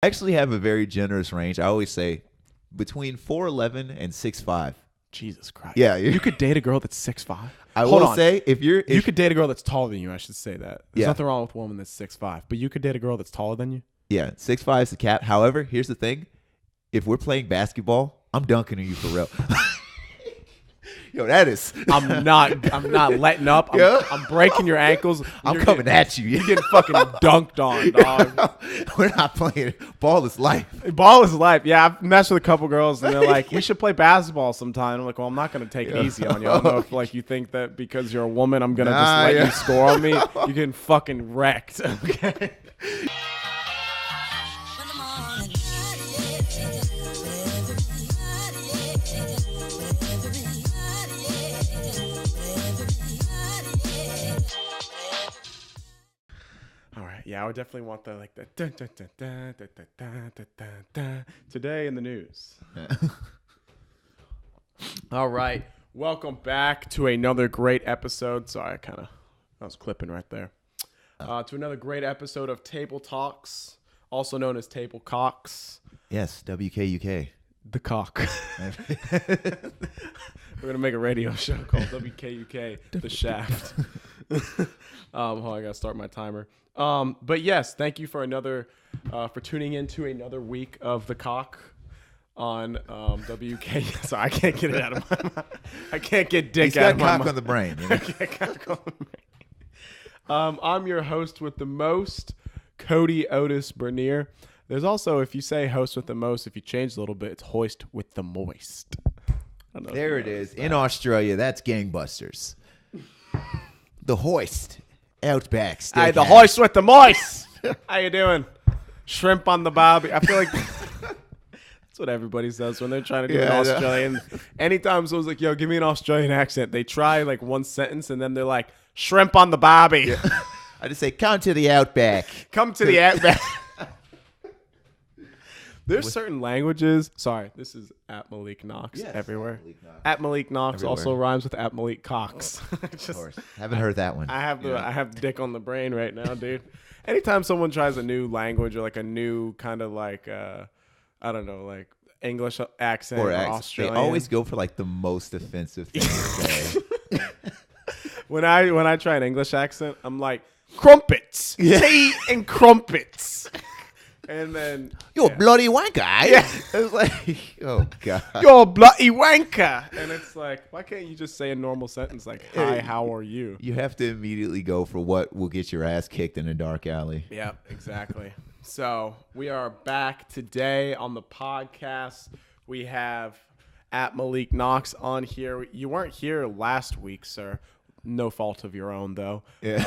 actually have a very generous range. I always say between 4'11" and 6'5". Jesus Christ. Yeah, you could date a girl that's 6'5". I will say you could date a girl that's taller than you. I should say that. There's Yeah. nothing wrong with a woman that's 6'5", but you could date a girl that's taller than you. Yeah, 6'5" is the cap. However, here's the thing: if we're playing basketball, I'm dunking on you for real. Yo, that is. I'm not letting up. I'm breaking your ankles. I'm coming at you. You're getting fucking dunked on, dog. We're not playing. Ball is life. Ball is life. Yeah, I've messed with a couple girls, and they're like, "We should play basketball sometime." I'm like, "Well, I'm not gonna take it easy on you. I don't know if like you think that because you're a woman, I'm gonna just let you score on me. You're getting fucking wrecked." Okay. Yeah, I would definitely want the like the dun, dun, dun, dun, dun, dun, dun, dun, dun, dun. Today in the news. All right, welcome back to another great episode. Sorry, I was clipping right there. To another great episode of Table Talks, also known as Table Cocks. Yes, WKUK. The cock. We're gonna make a radio show called WKUK, The Shaft. Hold on, I gotta start my timer. But yes, thank you for for tuning in to another week of The Cock on WK. Sorry, I can't get it out of my mind. I can't get dick out of my mind. He's got cock on the brain. You know? Cock on the brain. I'm your host with the most, Kody Otis Bernier. There's also, if you say host with the most, if you change a little bit, it's hoist with the moist. There it is. In Australia, that's gangbusters. The hoist. Outback steakhouse. Hey, the hoist with the moist. How you doing? Shrimp on the barbie. I feel like that's what everybody says when they're trying to do an Australian. Anytime someone's like, yo, give me an Australian accent, they try like one sentence and then they're like, shrimp on the barbie. Yeah. I just say, come to the Outback. Come to the Outback. There's certain languages. Sorry, this is at Malik Knox everywhere. At Malik Knox also rhymes with at Malik Cox. Of course. Haven't heard that one. I have dick on the brain right now, dude. Anytime someone tries a new language or like a new kind of like I don't know, like English accent or Australian, they always go for like the most offensive thing to say. When I try an English accent, I'm like crumpets, tea and crumpets. And then you're bloody wanker. Yeah, it's like, oh god, you're bloody wanker. And it's like, why can't you just say a normal sentence like, "Hi, how are you?" You have to immediately go for what will get your ass kicked in a dark alley. Yeah, exactly. So we are back today on the podcast. We have at Malik Knox on here. You weren't here last week, sir. No fault of your own, though. Yeah.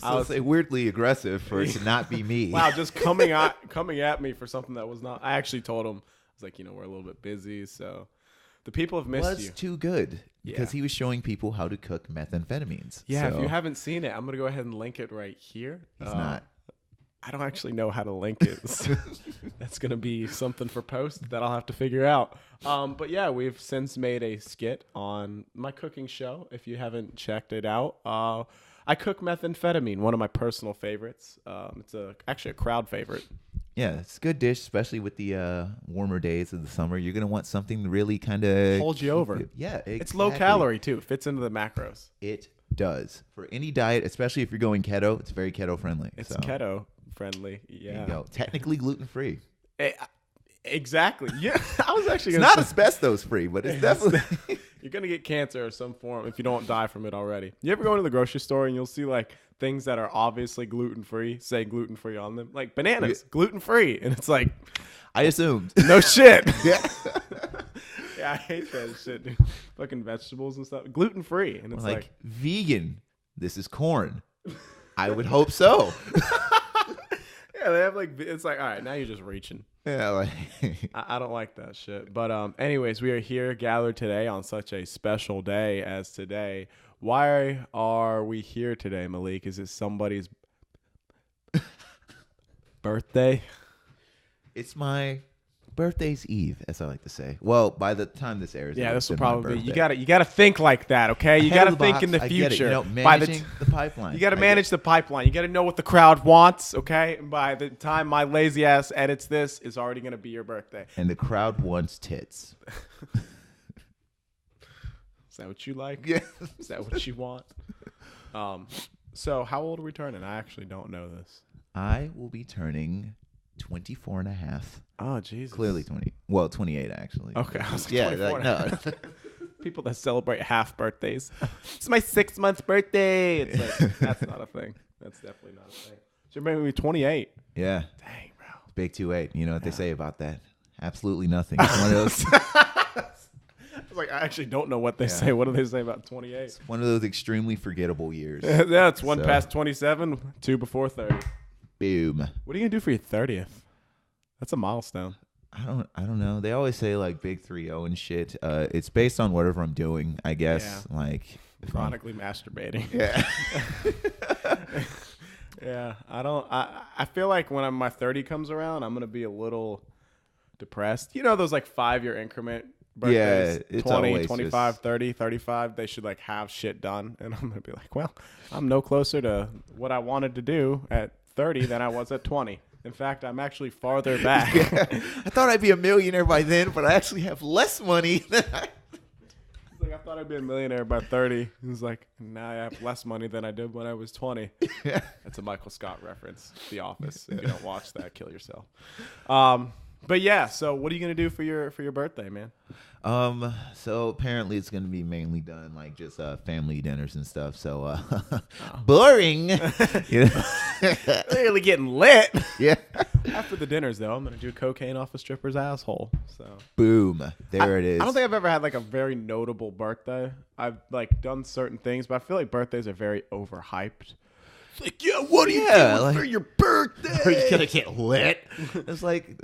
I was weirdly aggressive for it to not be me. Wow, just coming at me for something that was not. I actually told him, I was like, we're a little bit busy, so the people have missed you. Too good because he was showing people how to cook methamphetamines. Yeah, if you haven't seen it, I'm gonna go ahead and link it right here. He's not. I don't actually know how to link it. So that's going to be something for post that I'll have to figure out. But yeah, we've since made a skit on my cooking show. If you haven't checked it out, I cook methamphetamine, one of my personal favorites. It's actually a crowd favorite. Yeah, it's a good dish, especially with the warmer days of the summer. You're going to want something to really kind of hold you over. Yeah, exactly. It's low calorie too. Fits into the macros. It does. For any diet, especially if you're going keto, it's very keto friendly. It's keto friendly. Yeah. There you go. Technically gluten free. Exactly. Yeah. I was actually it's not asbestos free, but it's definitely you're gonna get cancer or some form if you don't die from it already. You ever go into the grocery store and you'll see like things that are obviously gluten free, say gluten free on them, like bananas, gluten free, and it's like, I assumed. No shit. Yeah. Yeah, I hate that shit, dude. Fucking vegetables and stuff, gluten free, and it's like vegan. This is corn. I would hope so. Yeah, they have like, it's like, all right, now you're just reaching. Yeah, like I don't like that shit. But anyways, we are here gathered today on such a special day as today. Why are we here today, Malik? Is it somebody's birthday? It's my Birthday's Eve, as I like to say. Well, by the time this airs, Yeah, this will been my probably be. birthday. You gotta think like that, okay? You Ahead gotta of the think box, in the I get it. future. You know, By managing the pipeline. You gotta I manage the pipeline. You gotta know what the crowd wants, okay? And by the time my lazy ass edits this, it's already gonna be your birthday. And the crowd wants tits. Is that what you like? Yeah. Is that what you want? So how old are we turning? I actually don't know this. I will be turning 24 and a half. Oh, Jesus. Clearly 20. Well, 28 actually. Okay, I was like, Yeah, 24 like, and a half. People that celebrate half birthdays. It's my 6-month birthday. It's like, that's not a thing. That's definitely not a thing. So you're making me 28. Yeah. Dang, bro. Big 2-8. You know what they say about that? Absolutely nothing. It's one of those. I was like, I actually don't know what they say. What do they say about 28? One of those extremely forgettable years. Yeah, it's one So. past 27, 2 before 30. Boom. What are you gonna do for your 30th? That's a milestone. I don't know. They always say like big 3-0 and shit. It's based on whatever I'm doing, I guess. Yeah. Like if I'm- Chronically masturbating. Yeah. Yeah, I feel like when my 30 comes around, I'm gonna be a little depressed. You know those like 5-year increment birthdays? Yeah, it's 20, always 25, just- 30, 35. They should like have shit done, and I'm gonna be like, well, I'm no closer to what I wanted to do at 30 than I was at 20. In fact, I'm actually farther back. I thought I'd be a millionaire by then, but I actually have less money than I. It's like I thought I'd be a millionaire by 30. He was like, now I have less money than I did when I was 20. Yeah. That's a Michael Scott reference. The Office. If you don't watch that, kill yourself. But yeah, so what are you gonna do for your birthday, man? So apparently it's gonna be mainly done like just family dinners and stuff. So boring. You know? Really getting lit. Yeah. After the dinners, though, I'm gonna do cocaine off a stripper's asshole. So Boom. There it is. I don't think I've ever had like a very notable birthday. I've like done certain things, but I feel like birthdays are very overhyped. It's like, yeah, what are you doing like, for your birthday? Are you gonna get lit? It's like,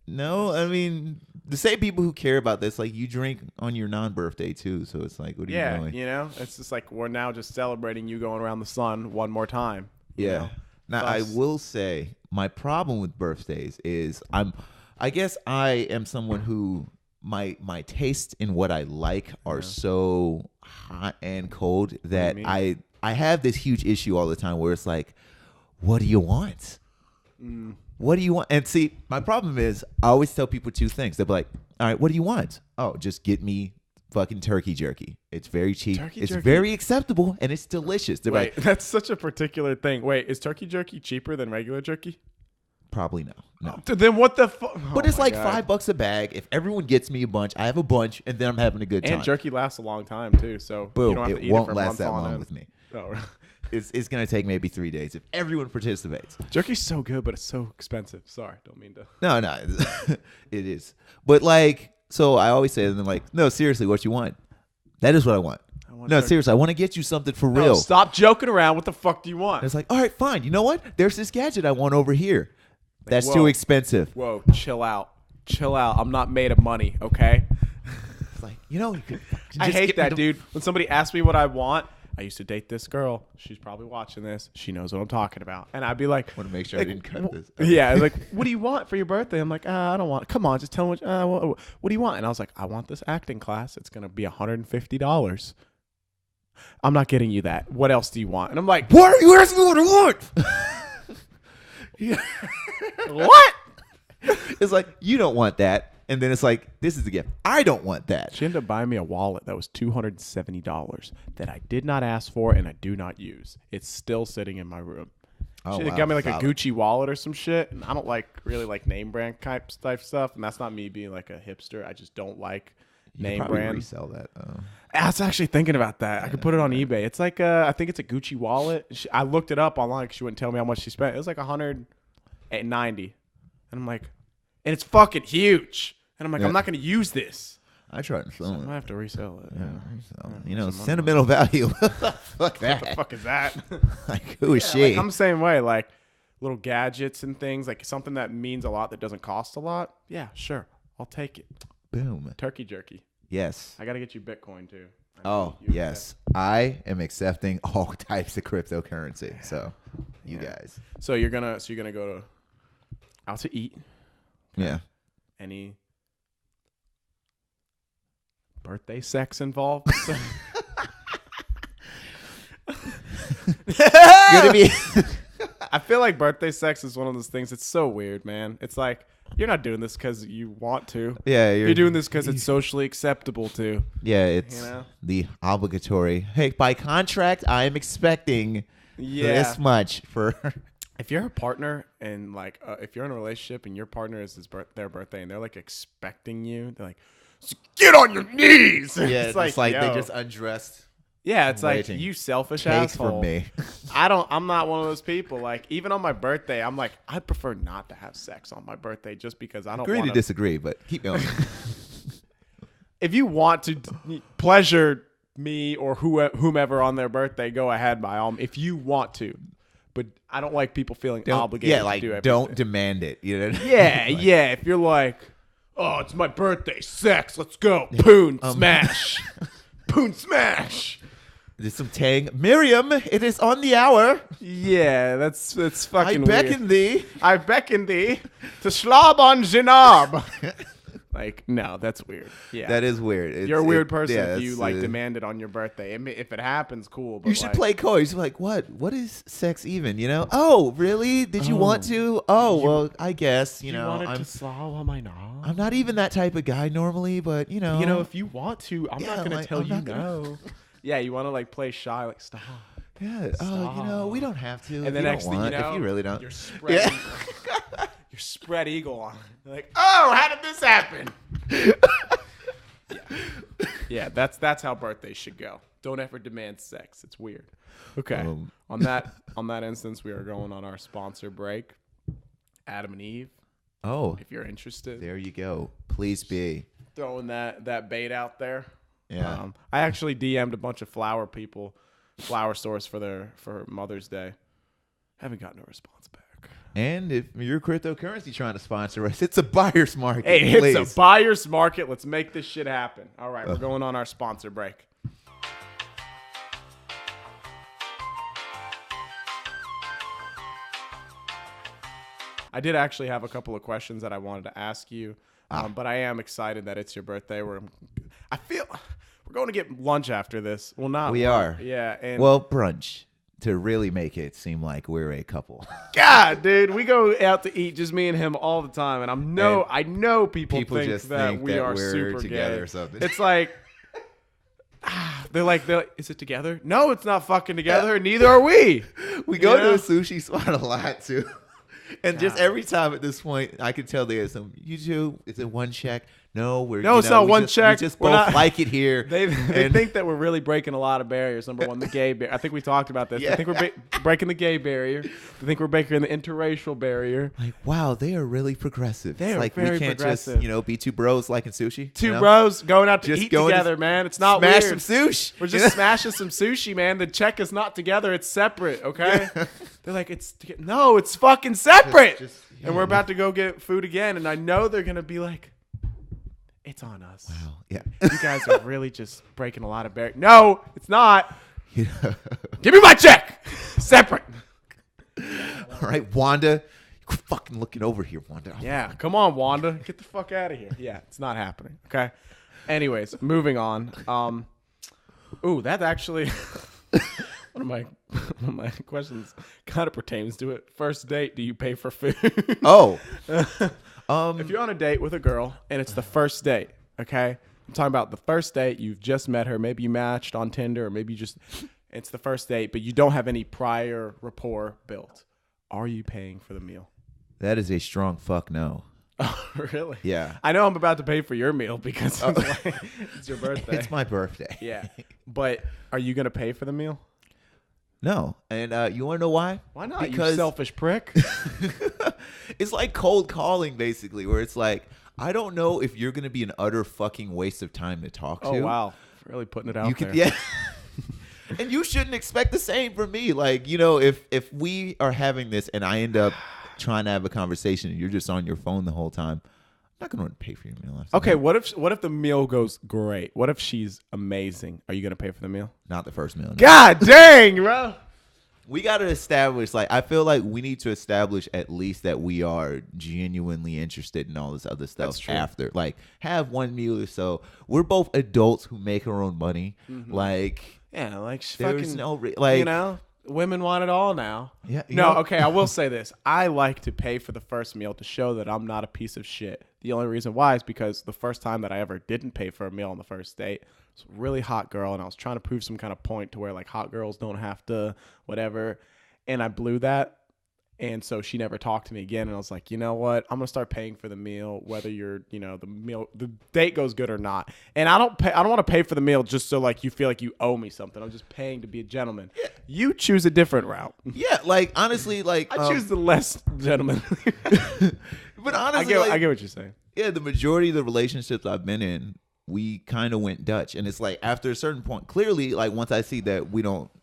no. I mean, the same people who care about this, like you drink on your non-birthday too. So it's like, what are you doing? You know, it's just like we're now just celebrating you going around the sun one more time. You know? Now I will say my problem with birthdays is I guess I am someone who my taste in what I like are so hot and cold that I have this huge issue all the time where it's like, what do you want? What do you want? And see, my problem is I always tell people two things. They'll be like, all right, what do you want? Oh, just get me fucking turkey jerky. It's very cheap. It's very acceptable and it's delicious. They're Wait, like, that's such a particular thing. Wait, is turkey jerky cheaper than regular jerky? probably no. Then what the fuck? But it's like $5 a bag. If everyone gets me a bunch, I have a bunch, and then I'm having a good time. And jerky lasts a long time too, so Boom, you don't have to it eat won't for last months that on long end. with me. Oh, It's gonna take maybe 3 days if everyone participates. jerky's so good, but it's so expensive. Sorry, don't mean to. No, it is. But like, so I always say to them like, no, seriously, what you want? That is what I want. No, seriously, I want to get you something for real. Stop joking around. What the fuck do you want? And it's like, all right, fine. You know what? There's this gadget I want over here. That's whoa. too expensive. Whoa, chill out. Chill out. I'm not made of money, okay? It's like, you know, you could I just hate get that, me dude. When somebody asks me what I want, I used to date this girl. She's probably watching this. She knows what I'm talking about. And I'd be like, Want to make sure I didn't cut this. yeah, like, what do you want for your birthday? I'm like, I don't want. Come on, just tell me what do you want? And I was like, I want this acting class. It's gonna be $150. I'm not getting you that. What else do you want? And I'm like, What are you asking me what I want? what? It's like, you don't want that. And then it's like, this is the gift. I don't want that. She ended up buying me a wallet that was $270 that I did not ask for and I do not use. It's still sitting in my room. She got me like a Gucci wallet or some shit, and I don't really like name brand type stuff, and that's not me being like a hipster. I just don't like name brand. Resell that. I was actually thinking about that. I could put it on eBay. It's like I think it's a Gucci wallet. I looked it up online because she wouldn't tell me how much she spent. It was like $190, and I'm like, and it's fucking huge. And I'm like, I'm not going to use this. I tried to So sell I'm it. gonna have to resell it. Yeah, you know, sentimental value. Fuck that. What the fuck is that? Like, who is she? Like, I'm the same way. Like little gadgets and things, like something that means a lot that doesn't cost a lot. Yeah, sure, I'll take it. Boom. Turkey jerky. Yes. I gotta get you Bitcoin too. Oh, yes. I am accepting all types of cryptocurrency. So, you guys. So you're gonna go out to eat. Yeah. any birthday sex involved. So. Gonna be. I feel like birthday sex is one of those things. It's so weird, man. It's like you're not doing this because you want to. Yeah, you're doing this because it's socially acceptable to. Yeah, it's the obligatory. Hey, by contract, I am expecting this much for. If you're a partner and like if you're in a relationship and your partner is their birthday and they're like expecting you, they're like, get on your knees. Yeah, it's like they just undressed. Yeah, it's like, you selfish asshole. For me. I'm not one of those people. Like, even on my birthday, I'm like, I'd prefer not to have sex on my birthday just because I don't want to disagree, but keep going. If you want to pleasure me or whomever on their birthday, go ahead by all. If you want to. But I don't like people feeling obligated to do everything. Don't demand it. You know? Yeah, yeah. If you're like, oh, it's my birthday, sex, let's go. Poon, smash. Poon, smash. There's some tang. Miriam, it is on the hour. Yeah, that's fucking weird. I beckon thee to slob on Zinab. Like, no, that's weird. Yeah, that is weird. You're a weird person if you like demand it on your birthday. If it happens, cool. But you should play coy. You're like, what is sex even? You know? Oh, really? Did you want to? Oh, well, I guess you know. I'm to slob on my knob. I'm not even that type of guy normally, but you know. You know, if you want to, I'm not gonna tell you no. Yeah, you want to like play shy, like stop. Yeah. Stop. Oh, you know, we don't have to. And the next thing you know, if you really don't, you're spread. You're spread eagle on. You're like, oh, how did this happen? Yeah, that's how birthdays should go. Don't ever demand sex. It's weird. Okay. On that instance, we are going on our sponsor break. Adam and Eve. Oh, if you're interested, there you go. Please be throwing that bait out there. Yeah. I actually DM'd a bunch of flower stores for Mother's Day. Haven't gotten a response back. And if you're cryptocurrency trying to sponsor us, it's a buyer's market. Hey, it's a buyer's market. Let's make this shit happen. All right, we're going on our sponsor break. I did actually have a couple of questions that I wanted to ask you, but I am excited that it's your birthday. I feel we're going to get lunch after this. Well, not we are. Yeah, and brunch to really make it seem like we're a couple. God, dude, we go out to eat, just me and him all the time, and I know people think just that we are we're super together gay. or something. It's like. They're like, is it together? No, it's not fucking together. Neither are we. We go to a sushi spot a lot too. And just every time at this point, I can tell there's some. You two, is it one check? No, it's not one check. We just both like it here. They think that we're really breaking a lot of barriers. Number one, the gay barrier. I think we talked about this. Yeah. I think we're breaking the gay barrier. I think we're breaking the interracial barrier. Like, wow, they are really progressive. They are like very we can't progressive. just be two bros liking sushi. Two bros going out to just eat together, man. It's not smash weird. Some sushi. We're just smashing some sushi, man. The check is not together. It's separate, okay? Yeah. They're like, it's fucking separate. And we're about to go get food again, and I know they're going to be like, it's on us. Wow. Yeah. You guys are really just breaking a lot of barriers. No, it's not. Yeah. Give me my check. Separate. All right, Wanda. You're fucking looking over here, Wanda. Yeah, come on, Wanda. Get the fuck out of here. Yeah, it's not happening. Okay. Anyways, moving on. That actually one of my questions kind of pertains to it. First date, do you pay for food? Oh. If you're on a date with a girl and it's the first date, okay? I'm talking about the first date. You've just met her. Maybe you matched on Tinder, or maybe it's the first date, but you don't have any prior rapport built. Are you paying for the meal? That is a strong fuck no. Oh, really? Yeah. I know I'm about to pay for your meal because it's your birthday. It's my birthday. Yeah. But are you going to pay for the meal? No. And you want to know why? Why not, because you selfish prick? It's like cold calling, basically, where it's like, I don't know if you're going to be an utter fucking waste of time to talk to. Oh, wow. Really putting it out there. Yeah. And you shouldn't expect the same from me. Like, if we are having this and I end up trying to have a conversation and you're just on your phone the whole time, I'm not going to pay for your meal. Okay, what if the meal goes great? What if she's amazing? Are you going to pay for the meal? Not the first meal. No. God dang, bro. We got to establish, like, I feel like we need to establish at least that we are genuinely interested in all this other stuff after. Like, have one meal or so. We're both adults who make our own money. Like, Yeah, like there's fucking, no, women want it all now. Yeah. No, okay, I will say this. I like to pay for the first meal to show that I'm not a piece of shit. The only reason why is because the first time that I ever didn't pay for a meal on the first date, a really hot girl, and I was trying to prove some kind of point to where like hot girls don't have to whatever, and I blew that, and so she never talked to me again. And I was like, you know what, I'm gonna start paying for the meal whether the date goes good or not. And I don't want to pay for the meal just so like you feel like you owe me something. I'm just paying to be a gentleman. You choose a different route. Yeah, like honestly, like I choose the less gentleman. But honestly, I get what you're saying. Yeah, the majority of the relationships I've been in, we kind of went Dutch. And it's like after a certain point, clearly, like once I see that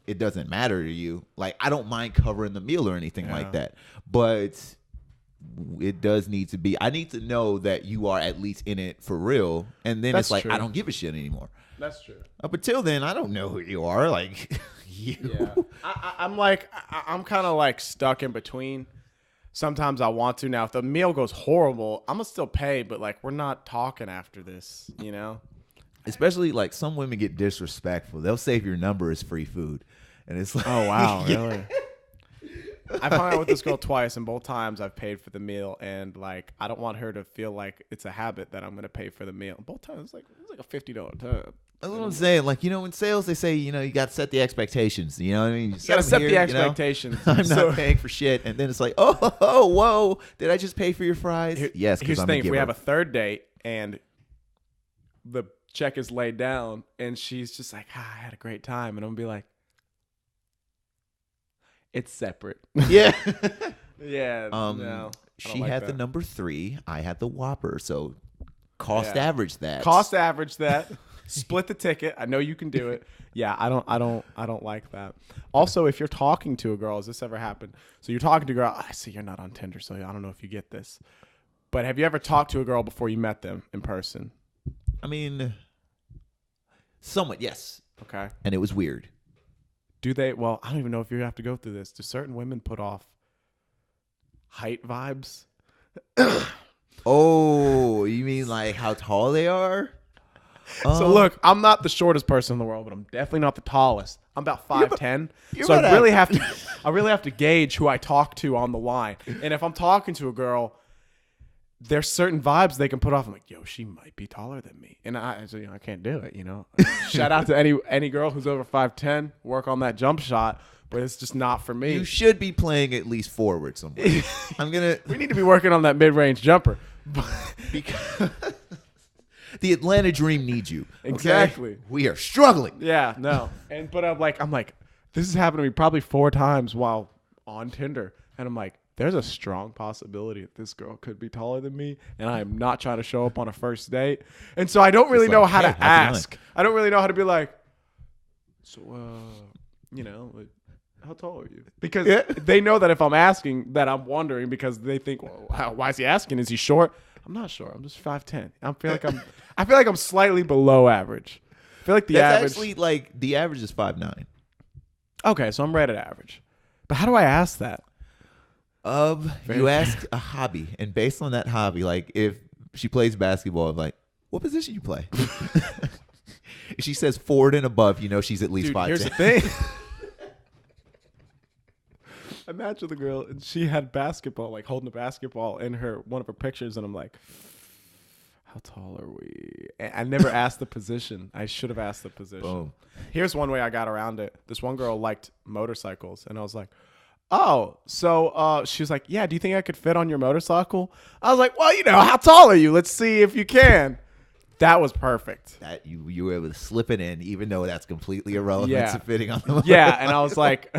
it doesn't matter to you, like I don't mind covering the meal or anything like that. But it does need to be, I need to know that you are at least in it for real. And then it's like, true. I don't give a shit anymore. That's true. Up until then, I don't know who you are. Like, you. Yeah. I'm kind of like stuck in between. Sometimes I want to. Now, if the meal goes horrible, I'm going to still pay, but like we're not talking after this, you know? Especially like some women get disrespectful. They'll say if your number is free food. And it's like, oh, wow. Really? I've hung out with this girl twice, and both times I've paid for the meal, and like I don't want her to feel like it's a habit that I'm going to pay for the meal. Both times, it was like a $50 tab. That's what I'm saying. Like, in sales, they say, you got to set the expectations. You know what I mean? You got to set the expectations. I'm not paying for shit. And then it's like, oh, whoa. Did I just pay for your fries? Yes, because here's I'm the a thing. giver. If we have a third date and the check is laid down and she's just like, I had a great time. And I'm going to be like, it's separate. Yeah. Yeah. No. She had the number 3. I had the Whopper. So cost average that. Split the ticket. I know you can do it. Yeah, I don't like that. Also, if you're talking to a girl, has this ever happened? So you're talking to a girl. I see you're not on Tinder, so I don't know if you get this. But have you ever talked to a girl before you met them in person? I mean, somewhat, yes. Okay. And it was weird. Do they? Well, I don't even know if you have to go through this. Do certain women put off height vibes? Oh, you mean like how tall they are? So look, I'm not the shortest person in the world, but I'm definitely not the tallest. I'm about 5'10". So I really have to gauge who I talk to on the line. And if I'm talking to a girl, there's certain vibes they can put off. I'm like, yo, she might be taller than me, and I can't do it. Shout out to any girl who's over 5'10". Work on that jump shot, but it's just not for me. You should be playing at least forward somewhere. We need to be working on that mid-range jumper. Because the Atlanta Dream needs you. Okay? Exactly. We are struggling. Yeah, no. But I'm like, this has happened to me probably 4 times while on Tinder. And I'm like, there's a strong possibility that this girl could be taller than me. And I am not trying to show up on a first date. And so I don't really know how to ask. I don't really know how to be like, so, how tall are you? Because they know that if I'm asking, that I'm wondering, because they think, well, why is he asking? Is he short? I'm not short. I'm just 5'10". I feel like I'm slightly below average. I feel like That's actually like the average is 5'9". Okay, so I'm right at average. But how do I ask that? You ask a hobby, and based on that hobby, like if she plays basketball, I'm like, what position you play? If she says forward and above, she's at least 5'10". Here's the thing. I matched with a girl, and she had basketball, like holding a basketball in one of her pictures, and I'm like, how tall are we? And I never asked the position. I should have asked the position. Boom. Here's one way I got around it. This one girl liked motorcycles, and I was like, oh, so she was like, yeah, do you think I could fit on your motorcycle? I was like, well, how tall are you? Let's see if you can. That was perfect. That you were able to slip it in, even though that's completely irrelevant to fitting on the motorcycle. Yeah, and I was like,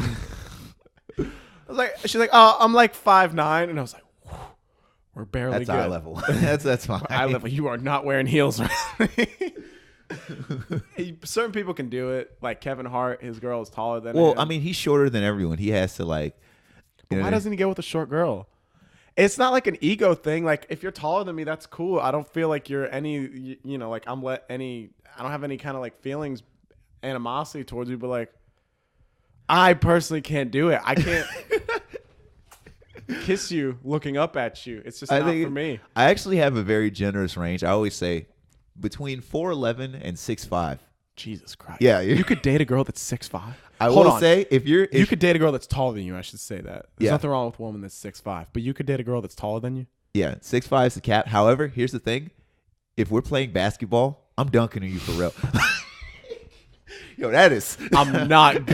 she's like, oh, I'm like 5'9", and I was like, whew, we're barely that's good. Eye level. That's fine. Eye level. You are not wearing heels. Certain people can do it. Like Kevin Hart, his girl is taller than him. Well, I mean, he's shorter than everyone. He has to But why doesn't he get with a short girl? It's not like an ego thing. Like if you're taller than me, that's cool. I don't feel like you're any, like I don't have any kind of like feelings, animosity towards you. But like, I personally can't do it. I can't kiss you looking up at you. It's just not for me. I actually have a very generous range. I always say between 4'11" and 6'5". Jesus Christ. Yeah, you could date a girl that's 6'5". I will say you could date a girl that's taller than you. I should say that. There's Yeah. nothing wrong with a woman that's 6'5", but you could date a girl that's taller than you. Yeah, 6'5" is the cap. However, here's the thing: if we're playing basketball, I'm dunking on you for real. Yo, that is. I'm not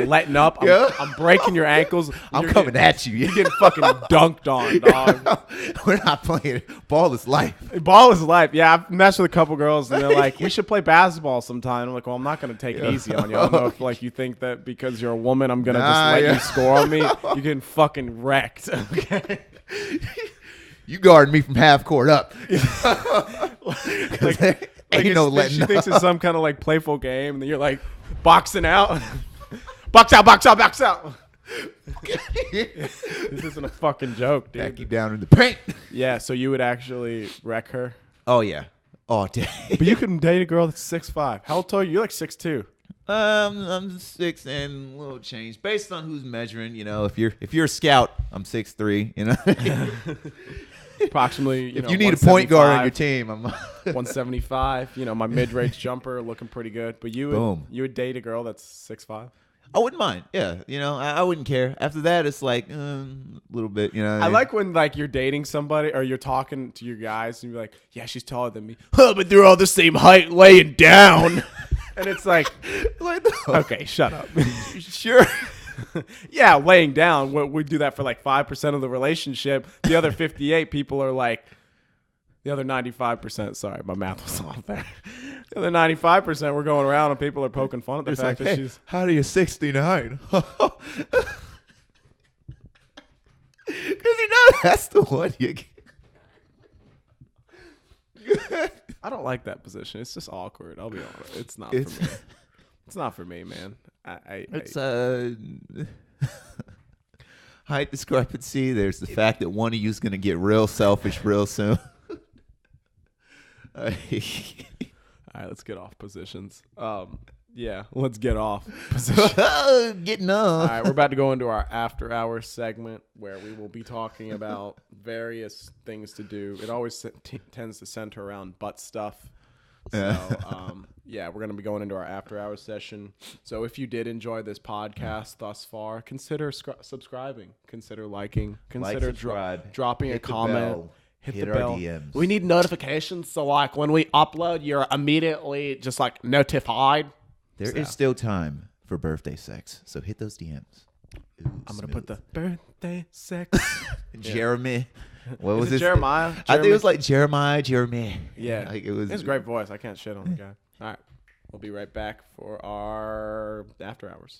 letting up. I'm breaking your ankles. I'm coming at you. You're getting fucking dunked on, dog. We're not playing. Ball is life. Ball is life. Yeah, I've messed with a couple girls, and they're like, "We should play basketball sometime." I'm like, "Well, I'm not gonna take it easy on you. I don't know if like you think that because you're a woman, I'm gonna just let you score on me. You're getting fucking wrecked." Okay. You guard me from half court up. Ain't no letting she thinks it's some kind of like playful game, and then you're like boxing out. Box out, box out, box out. This isn't a fuking joke, dude. Back you down in the paint. Yeah, so you would actually wreck her. Oh yeah. Oh damn. But you can date a girl that's 6'5". How old are you? You're like 6'2". I'm 6 and a little change based on who's measuring. You know, if you're a scout, I'm 6'3". You know. Approximately, if you need a point guard on your team, I'm 175. You know, my mid-range jumper looking pretty good. But you would date a girl that's 6'5"? I wouldn't mind. Yeah, you know, I wouldn't care. After that, it's like a little bit. You know, I like when like you're dating somebody or you're talking to your guys and you're like, "Yeah, she's taller than me, but they're all the same height laying down." And it's like okay, shut up. Sure. Yeah, laying down. We do that for like 5% of the relationship. The other 58 people are like, the other 95%. Sorry, my math was off there. The other 95%, we're going around and people are poking fun at the fact that she's. How do you 69? Because you know that's the one you get. I don't like that position. It's just awkward. I'll be honest. It's not for me. It's not for me, man. It's height discrepancy. There's the fact that one of you is going to get real selfish real soon. All right, let's get off positions. Yeah, let's get off positions. Getting on. All right, we're about to go into our after hours segment where we will be talking about various things to do. It always tends to center around butt stuff. So, yeah, we're going to be going into our after hours session. So if you did enjoy this podcast thus far, consider subscribing, consider liking, consider subscribe, dropping a comment. Hit the bell. DMs. We need notifications. So like when we upload, you're immediately just like notified. There is still time for birthday sex. So hit those DMs. Ooh, I'm going to put the birthday sex. Jeremy. What was it? Jeremiah? I think it was like Jeremy. Yeah. Like it was. It's a great voice. I can't shit on the guy. All right. We'll be right back for our after hours.